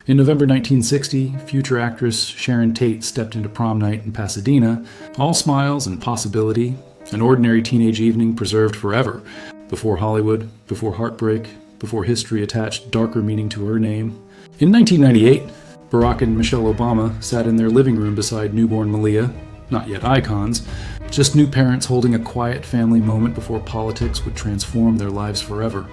In November 1960, future actress Sharon Tate stepped into prom night in Pasadena, all smiles and possibility, an ordinary teenage evening preserved forever, before Hollywood, before heartbreak, before history attached darker meaning to her name. In 1998, Barack and Michelle Obama sat in their living room beside newborn Malia, not yet icons, just new parents holding a quiet family moment before politics would transform their lives forever.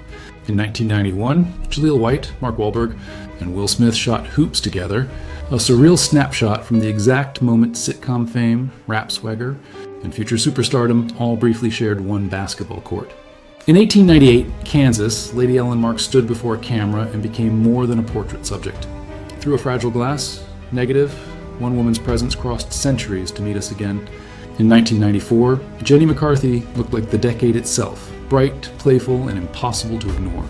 In 1991, Jaleel White, Mark Wahlberg, and Will Smith shot Hoops together, a surreal snapshot from the exact moment sitcom fame, rap swagger, and future superstardom all briefly shared one basketball court. In 1898, Kansas, Lady Ellen Mark stood before a camera and became more than a portrait subject. Through a fragile glass, negative, one woman's presence crossed centuries to meet us again. In 1994, Jenny McCarthy looked like the decade itself, bright, playful, and impossible to ignore.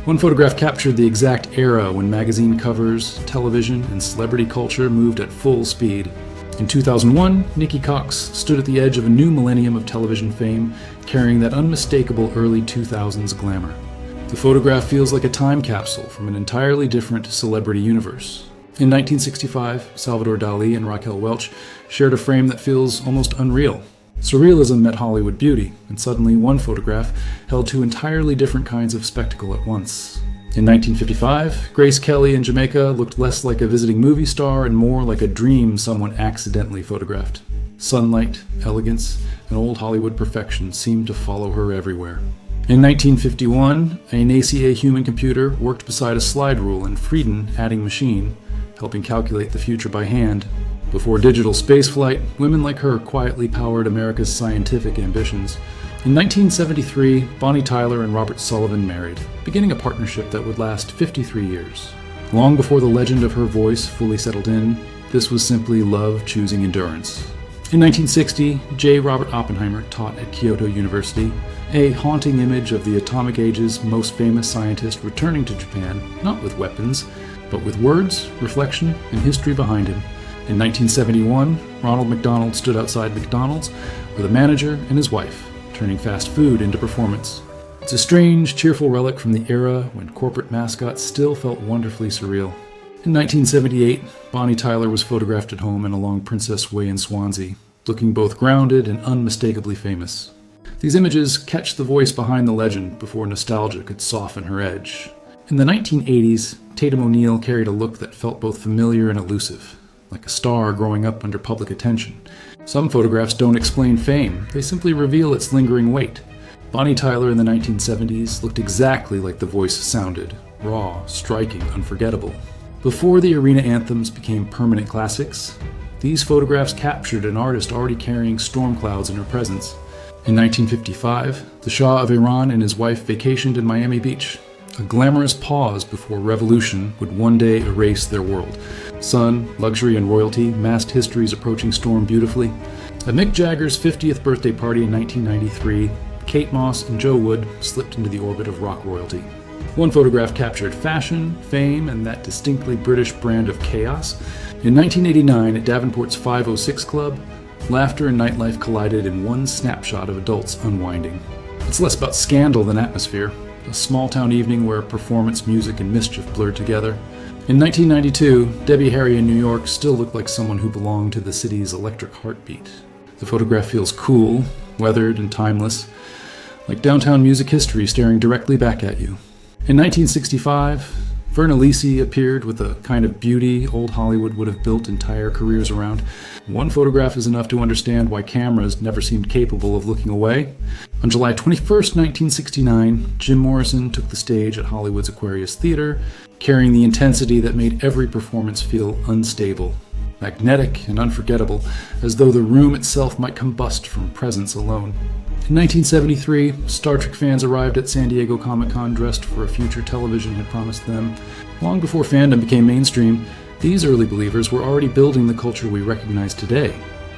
One photograph captured the exact era when magazine covers, television, and celebrity culture moved at full speed. In 2001, Nikki Cox stood at the edge of a new millennium of television fame, carrying that unmistakable early 2000s glamour. The photograph feels like a time capsule from an entirely different celebrity universe. In 1965, Salvador Dali and Raquel Welch shared a frame that feels almost unreal. Surrealism met Hollywood beauty, and suddenly one photograph held two entirely different kinds of spectacle at once. In 1955, Grace Kelly in Jamaica looked less like a visiting movie star and more like a dream someone accidentally photographed. Sunlight, elegance, and old Hollywood perfection seemed to follow her everywhere. In 1951, an ACA human computer worked beside a slide rule and Frieden adding machine, helping calculate the future by hand. Before digital spaceflight, women like her quietly powered America's scientific ambitions. In 1973, Bonnie Tyler and Robert Sullivan married, beginning a partnership that would last 53 years. Long before the legend of her voice fully settled in, this was simply love choosing endurance. In 1960, J. Robert Oppenheimer taught at Kyoto University, a haunting image of the atomic age's most famous scientist returning to Japan, not with weapons, but with words, reflection, and history behind him. In 1971, Ronald McDonald stood outside McDonald's with a manager and his wife, turning fast food into performance. It's a strange, cheerful relic from the era when corporate mascots still felt wonderfully surreal. In 1978, Bonnie Tyler was photographed at home and along Princess Way in Swansea, looking both grounded and unmistakably famous. These images catch the voice behind the legend before nostalgia could soften her edge. In the 1980s, Tatum O'Neal carried a look that felt both familiar and elusive, like a star growing up under public attention. Some photographs don't explain fame, they simply reveal its lingering weight. Bonnie Tyler in the 1970s looked exactly like the voice sounded, raw, striking, unforgettable. Before the arena anthems became permanent classics, these photographs captured an artist already carrying storm clouds in her presence. In 1955, the Shah of Iran and his wife vacationed in Miami Beach, a glamorous pause before revolution would one day erase their world. Sun, luxury, and royalty masked history's approaching storm beautifully. At Mick Jagger's 50th birthday party in 1993, Kate Moss and Joe Wood slipped into the orbit of rock royalty. One photograph captured fashion, fame, and that distinctly British brand of chaos. In 1989, at Davenport's 506 Club, laughter and nightlife collided in one snapshot of adults unwinding. It's less about scandal than atmosphere, a small-town evening where performance, music, and mischief blurred together. In 1992, Debbie Harry in New York still looked like someone who belonged to the city's electric heartbeat. The photograph feels cool, weathered, and timeless, like downtown music history staring directly back at you. In 1965, Verna Lisi appeared with a kind of beauty old Hollywood would have built entire careers around. One photograph is enough to understand why cameras never seemed capable of looking away. On July 21st, 1969, Jim Morrison took the stage at Hollywood's Aquarius Theater, carrying the intensity that made every performance feel unstable, magnetic and unforgettable, as though the room itself might combust from presence alone. In 1973, Star Trek fans arrived at San Diego Comic-Con dressed for a future television had promised them. Long before fandom became mainstream, these early believers were already building the culture we recognize today.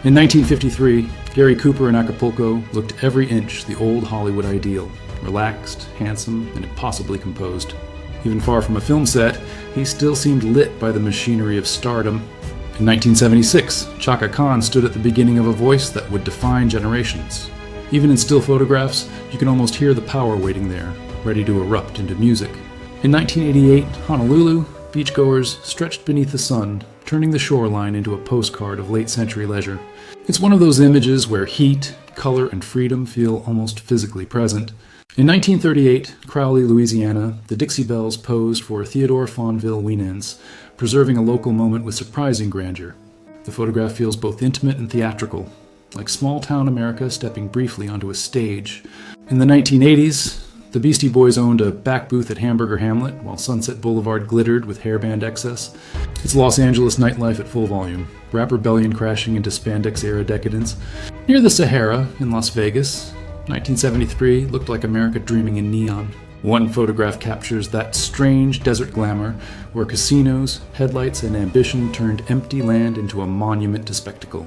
In 1953, Gary Cooper in Acapulco looked every inch the old Hollywood ideal, relaxed, handsome, and impossibly composed. Even far from a film set, he still seemed lit by the machinery of stardom. In 1976, Chaka Khan stood at the beginning of a voice that would define generations. Even in still photographs, you can almost hear the power waiting there, ready to erupt into music. In 1988, Honolulu, beachgoers stretched beneath the sun, turning the shoreline into a postcard of late-century leisure. It's one of those images where heat, color, and freedom feel almost physically present. In 1938, Crowley, Louisiana, the Dixie Bells posed for Theodore Fonville Winans, preserving a local moment with surprising grandeur. The photograph feels both intimate and theatrical, like small-town America stepping briefly onto a stage. In the 1980s, the Beastie Boys owned a back booth at Hamburger Hamlet, while Sunset Boulevard glittered with hairband excess. It's Los Angeles nightlife at full volume, rap rebellion crashing into spandex-era decadence. Near the Sahara in Las Vegas, 1973 looked like America dreaming in neon. One photograph captures that strange desert glamour where casinos, headlights, and ambition turned empty land into a monument to spectacle.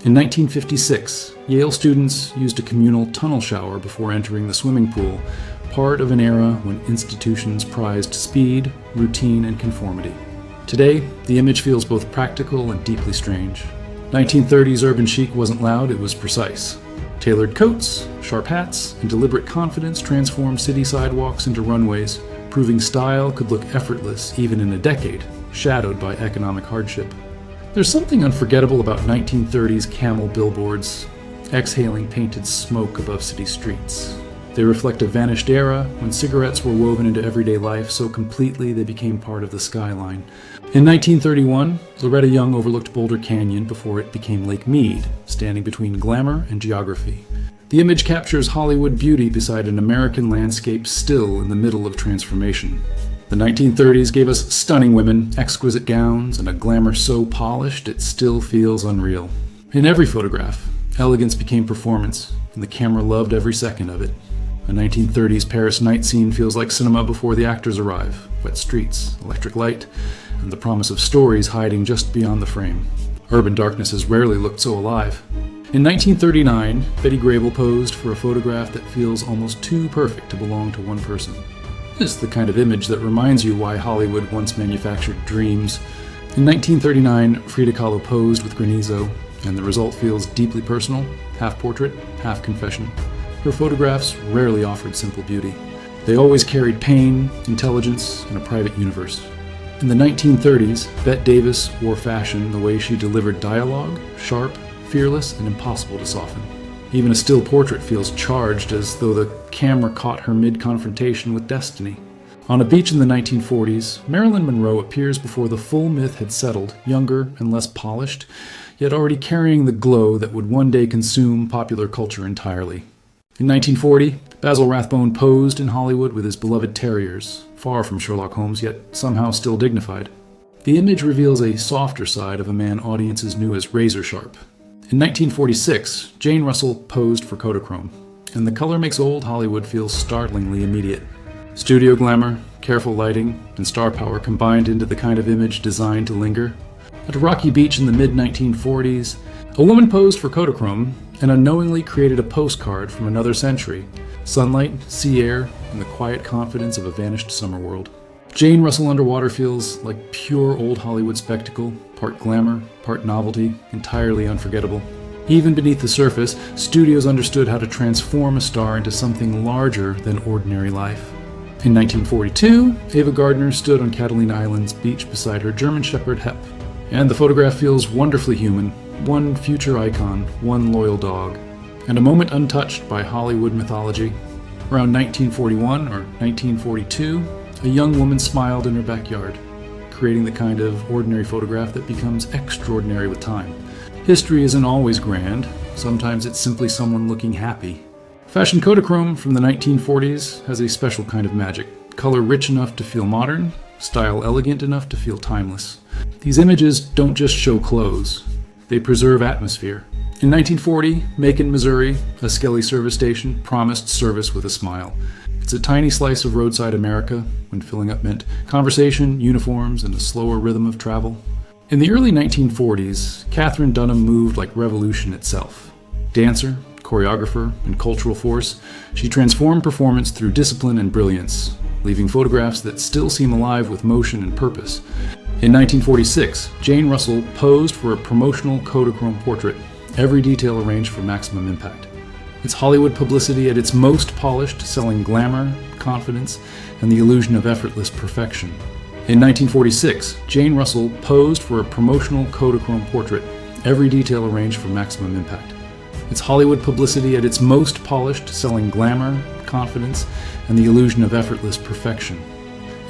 In 1956, Yale students used a communal tunnel shower before entering the swimming pool, part of an era when institutions prized speed, routine, and conformity. Today, the image feels both practical and deeply strange. 1930s urban chic wasn't loud, it was precise. Tailored coats, sharp hats, and deliberate confidence transformed city sidewalks into runways, proving style could look effortless even in a decade shadowed by economic hardship. There's something unforgettable about 1930s camel billboards, exhaling painted smoke above city streets. They reflect a vanished era when cigarettes were woven into everyday life so completely they became part of the skyline. In 1931, Loretta Young overlooked Boulder Canyon before it became Lake Mead, standing between glamour and geography. The image captures Hollywood beauty beside an American landscape still in the middle of transformation. The 1930s gave us stunning women, exquisite gowns, and a glamour so polished it still feels unreal. In every photograph, elegance became performance, and the camera loved every second of it. A 1930s Paris night scene feels like cinema before the actors arrive. Wet streets, electric light, and the promise of stories hiding just beyond the frame. Urban darkness has rarely looked so alive. In 1939, Betty Grable posed for a photograph that feels almost too perfect to belong to one person. This is the kind of image that reminds you why Hollywood once manufactured dreams. In 1939, Frida Kahlo posed with Granizo, and the result feels deeply personal, half portrait, half confession. Her photographs rarely offered simple beauty. They always carried pain, intelligence, and a private universe. In the 1930s, Bette Davis wore fashion the way she delivered dialogue, sharp, fearless, and impossible to soften. Even a still portrait feels charged, as though the camera caught her mid-confrontation with destiny. On a beach in the 1940s, Marilyn Monroe appears before the full myth had settled, younger and less polished, yet already carrying the glow that would one day consume popular culture entirely. In 1940, Basil Rathbone posed in Hollywood with his beloved terriers, far from Sherlock Holmes, yet somehow still dignified. The image reveals a softer side of a man audiences knew as razor sharp. In 1946, Jane Russell posed for Kodachrome, and the color makes old Hollywood feel startlingly immediate. Studio glamour, careful lighting, and star power combined into the kind of image designed to linger. At a rocky beach in the mid-1940s, a woman posed for Kodachrome and unknowingly created a postcard from another century: sunlight, sea air, and the quiet confidence of a vanished summer world. Jane Russell underwater feels like pure old Hollywood spectacle, part glamour, part novelty, entirely unforgettable. Even beneath the surface, studios understood how to transform a star into something larger than ordinary life. In 1942, Ava Gardner stood on Catalina Island's beach beside her German Shepherd Hep, and the photograph feels wonderfully human, one future icon, one loyal dog, and a moment untouched by Hollywood mythology. Around 1941 or 1942, a young woman smiled in her backyard, creating the kind of ordinary photograph that becomes extraordinary with time. History isn't always grand. Sometimes it's simply someone looking happy. Fashion Kodachrome from the 1940s has a special kind of magic. Color rich enough to feel modern, style elegant enough to feel timeless. These images don't just show clothes. They preserve atmosphere. In 1940, Macon, Missouri, a Skelly service station promised service with a smile. It's a tiny slice of roadside America, when filling up meant conversation, uniforms, and a slower rhythm of travel. In the early 1940s, Katherine Dunham moved like revolution itself. Dancer, choreographer, and cultural force, she transformed performance through discipline and brilliance, leaving photographs that still seem alive with motion and purpose. In 1946, Jane Russell posed for a promotional Kodachrome portrait, every detail arranged for maximum impact. It's Hollywood publicity at its most polished, selling glamour, confidence, and the illusion of effortless perfection. In 1946, Jane Russell posed for a promotional Kodachrome portrait, every detail arranged for maximum impact. It's Hollywood publicity at its most polished, selling glamour, confidence, and the illusion of effortless perfection.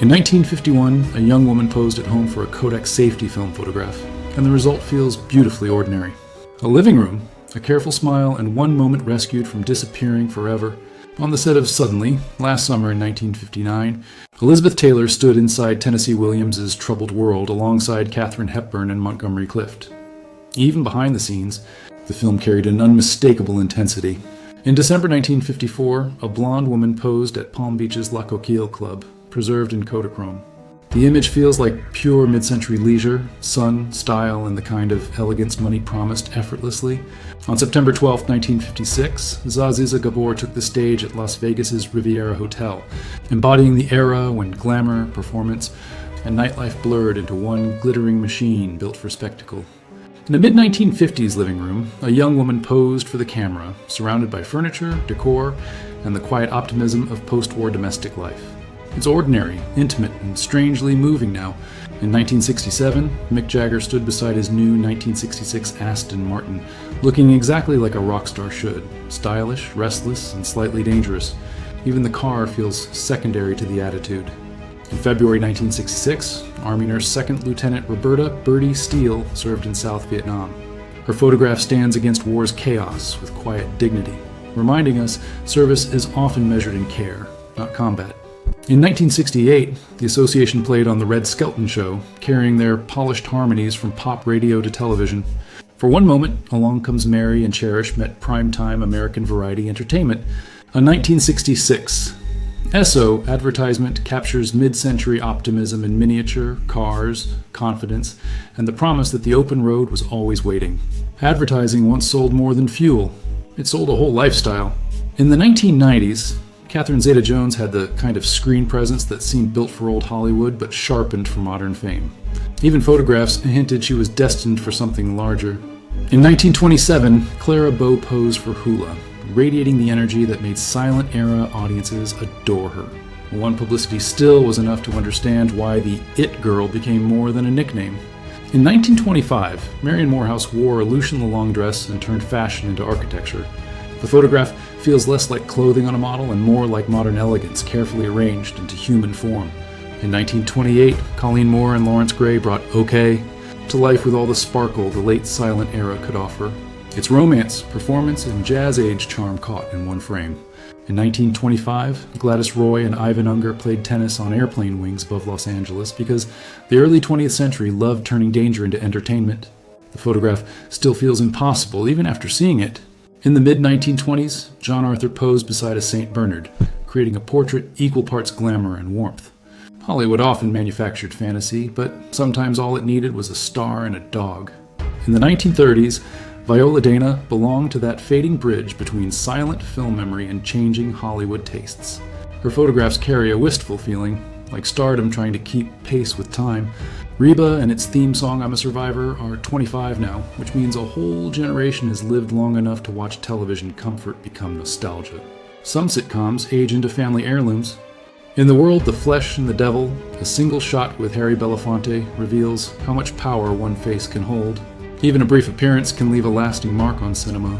In 1951, a young woman posed at home for a Kodak safety film photograph, and the result feels beautifully ordinary. A living room, a careful smile, and one moment rescued from disappearing forever. On the set of Suddenly, last summer in 1959, Elizabeth Taylor stood inside Tennessee Williams' troubled world alongside Katharine Hepburn and Montgomery Clift. Even behind the scenes, the film carried an unmistakable intensity. In December 1954, a blonde woman posed at Palm Beach's La Coquille Club, preserved in Kodachrome. The image feels like pure mid-century leisure, sun, style, and the kind of elegance money promised effortlessly. On September 12, 1956, Aziza Gabor took the stage at Las Vegas's Riviera Hotel, embodying the era when glamour, performance, and nightlife blurred into one glittering machine built for spectacle. In a mid-1950s living room, a young woman posed for the camera, surrounded by furniture, decor, and the quiet optimism of post-war domestic life. It's ordinary, intimate, and strangely moving now. In 1967, Mick Jagger stood beside his new 1966 Aston Martin, looking exactly like a rock star should. Stylish, restless, and slightly dangerous. Even the car feels secondary to the attitude. In February 1966, Army Nurse 2nd Lieutenant Roberta "Birdie" Steele served in South Vietnam. Her photograph stands against war's chaos with quiet dignity, reminding us service is often measured in care, not combat. In 1968, the association played on The Red Skelton Show, carrying their polished harmonies from pop radio to television. For one moment, Along Comes Mary and Cherish met primetime American variety entertainment. A 1966 Esso advertisement captures mid-century optimism in miniature, cars, confidence, and the promise that the open road was always waiting. Advertising once sold more than fuel. It sold a whole lifestyle. In the 1990s, Catherine Zeta-Jones had the kind of screen presence that seemed built for old Hollywood but sharpened for modern fame. Even photographs hinted she was destined for something larger. In 1927, Clara Bow posed for Hula, radiating the energy that made silent-era audiences adore her. One publicity still was enough to understand why the It Girl became more than a nickname. In 1925, Marion Morehouse wore a Lucian long dress and turned fashion into architecture. The photograph feels less like clothing on a model and more like modern elegance carefully arranged into human form. In 1928, Colleen Moore and Lawrence Gray brought OK to life with all the sparkle the late silent era could offer. Its romance, performance, and jazz-age charm caught in one frame. In 1925, Gladys Roy and Ivan Unger played tennis on airplane wings above Los Angeles because the early 20th century loved turning danger into entertainment. The photograph still feels impossible even after seeing it. In the mid-1920s, John Arthur posed beside a St. Bernard, creating a portrait equal parts glamour and warmth. Hollywood often manufactured fantasy, but sometimes all it needed was a star and a dog. In the 1930s, Viola Dana belonged to that fading bridge between silent film memory and changing Hollywood tastes. Her photographs carry a wistful feeling, like stardom trying to keep pace with time. Reba and its theme song, I'm a Survivor, are 25 now, which means a whole generation has lived long enough to watch television comfort become nostalgia. Some sitcoms age into family heirlooms. In The World, the Flesh and the Devil, a single shot with Harry Belafonte reveals how much power one face can hold. Even a brief appearance can leave a lasting mark on cinema.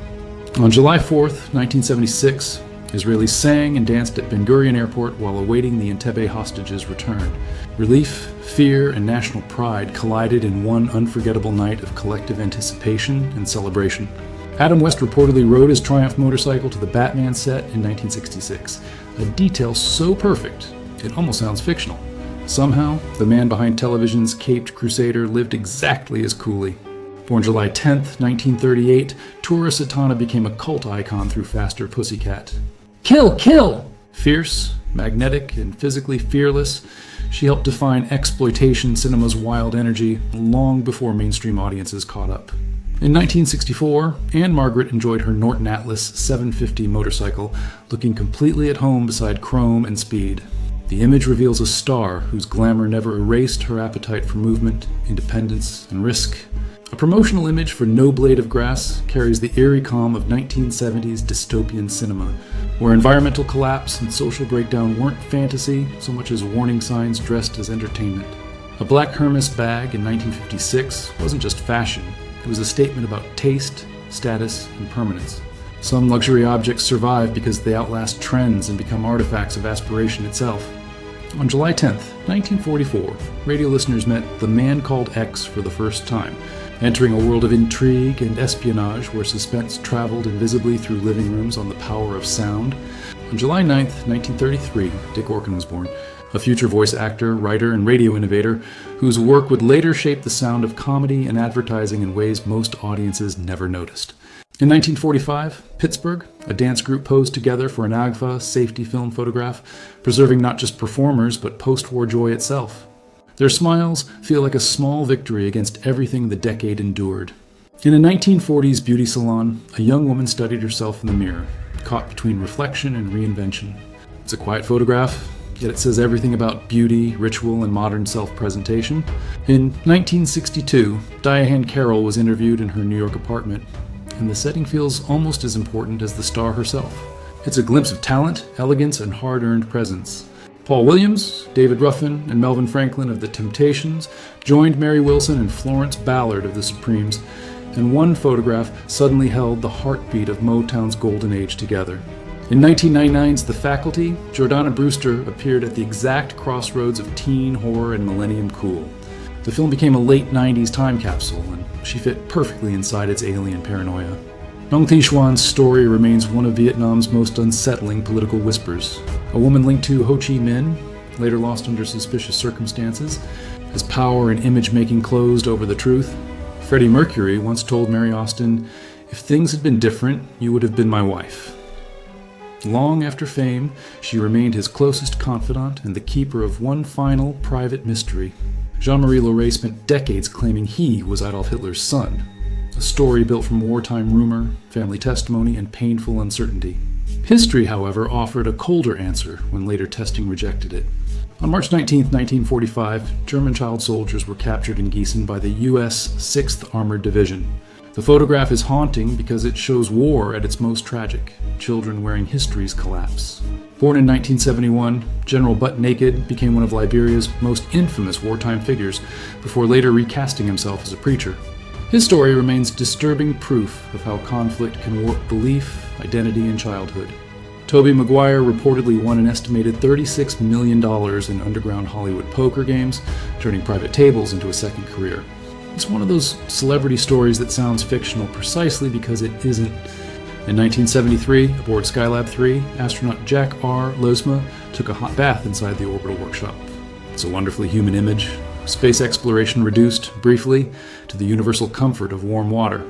On July 4th, 1976, Israelis sang and danced at Ben Gurion Airport while awaiting the Entebbe hostages' return. Relief, fear, and national pride collided in one unforgettable night of collective anticipation and celebration. Adam West reportedly rode his Triumph motorcycle to the Batman set in 1966, a detail so perfect it almost sounds fictional. Somehow, the man behind television's caped crusader lived exactly as coolly. Born July 10th, 1938, Tura Satana became a cult icon through Faster Pussycat. Kill, kill! Fierce, magnetic, and physically fearless, she helped define exploitation cinema's wild energy long before mainstream audiences caught up. In 1964, Anne Margaret enjoyed her Norton Atlas 750 motorcycle, looking completely at home beside chrome and speed. The image reveals a star whose glamour never erased her appetite for movement, independence, and risk. A promotional image for No Blade of Grass carries the eerie calm of 1970s dystopian cinema, where environmental collapse and social breakdown weren't fantasy so much as warning signs dressed as entertainment. A black Hermes bag in 1956 wasn't just fashion, it was a statement about taste, status, and permanence. Some luxury objects survive because they outlast trends and become artifacts of aspiration itself. On July 10th, 1944, radio listeners met the man called X for the first time, entering a world of intrigue and espionage where suspense traveled invisibly through living rooms on the power of sound. On July 9th, 1933, Dick Orkin was born, a future voice actor, writer, and radio innovator whose work would later shape the sound of comedy and advertising in ways most audiences never noticed. In 1945, Pittsburgh, a dance group posed together for an AGFA safety film photograph, preserving not just performers but post-war joy itself. Their smiles feel like a small victory against everything the decade endured. In a 1940s beauty salon, a young woman studied herself in the mirror, caught between reflection and reinvention. It's a quiet photograph, yet it says everything about beauty, ritual, and modern self-presentation. In 1962, Diane Carroll was interviewed in her New York apartment, and the setting feels almost as important as the star herself. It's a glimpse of talent, elegance, and hard-earned presence. Paul Williams, David Ruffin, and Melvin Franklin of The Temptations joined Mary Wilson and Florence Ballard of The Supremes, and one photograph suddenly held the heartbeat of Motown's golden age together. In 1999's The Faculty, Jordana Brewster appeared at the exact crossroads of teen horror and millennium cool. The film became a late 90s time capsule, and she fit perfectly inside its alien paranoia. Nong Thi Xuan's story remains one of Vietnam's most unsettling political whispers. A woman linked to Ho Chi Minh, later lost under suspicious circumstances, as power and image-making closed over the truth. Freddie Mercury once told Mary Austin, "If things had been different, you would have been my wife." Long after fame, she remained his closest confidant and the keeper of one final private mystery. Jean-Marie Lauré spent decades claiming he was Adolf Hitler's son, a story built from wartime rumor, family testimony, and painful uncertainty. History, however, offered a colder answer when later testing rejected it. On March 19, 1945, German child soldiers were captured in Gießen by the U.S. 6th Armored Division. The photograph is haunting because it shows war at its most tragic, children wearing history's collapse. Born in 1971, General Butt Naked became one of Liberia's most infamous wartime figures before later recasting himself as a preacher. His story remains disturbing proof of how conflict can warp belief, identity, and childhood. Tobey Maguire reportedly won an estimated $36 million in underground Hollywood poker games, turning private tables into a second career. It's one of those celebrity stories that sounds fictional precisely because it isn't. In 1973, aboard Skylab 3, astronaut Jack R. Losma took a hot bath inside the orbital workshop. It's a wonderfully human image, space exploration reduced, briefly, to the universal comfort of warm water.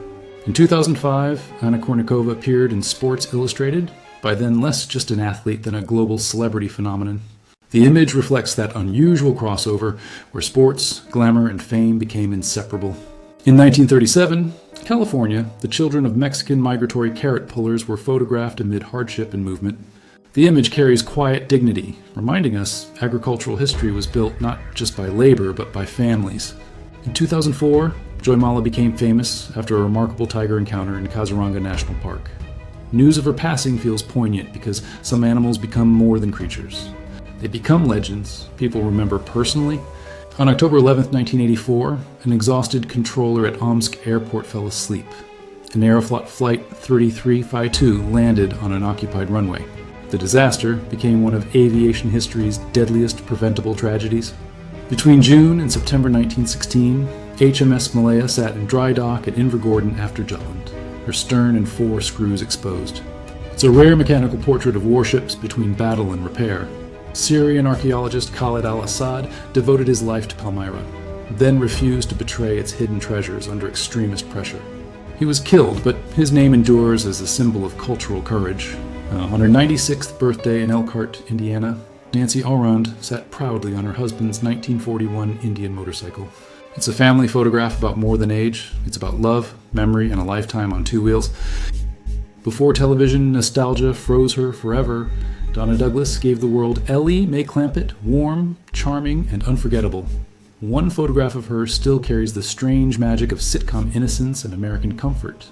In 2005, Anna Kournikova appeared in Sports Illustrated, by then less just an athlete than a global celebrity phenomenon. The image reflects that unusual crossover where sports, glamour, and fame became inseparable. In 1937, California, the children of Mexican migratory carrot pullers were photographed amid hardship and movement. The image carries quiet dignity, reminding us agricultural history was built not just by labor, but by families. In 2004, Joy Mala became famous after a remarkable tiger encounter in Kaziranga National Park. News of her passing feels poignant because some animals become more than creatures. They become legends people remember personally. On October 11, 1984, an exhausted controller at Omsk airport fell asleep. An Aeroflot Flight 3352 landed on an occupied runway. The disaster became one of aviation history's deadliest preventable tragedies. Between June and September 1916, HMS Malaya sat in dry dock at Invergordon after Jutland, her stern and 4 screws exposed. It's a rare mechanical portrait of warships between battle and repair. Syrian archaeologist Khaled al-Assad devoted his life to Palmyra, then refused to betray its hidden treasures under extremist pressure. He was killed, but his name endures as a symbol of cultural courage. On her 96th birthday in Elkhart, Indiana, Nancy Aurand sat proudly on her husband's 1941 Indian motorcycle. It's a family photograph about more than age. It's about love, memory, and a lifetime on 2 wheels. Before television nostalgia froze her forever, Donna Douglas gave the world Ellie Mae Clampett, warm, charming, and unforgettable. One photograph of her still carries the strange magic of sitcom innocence and American comfort.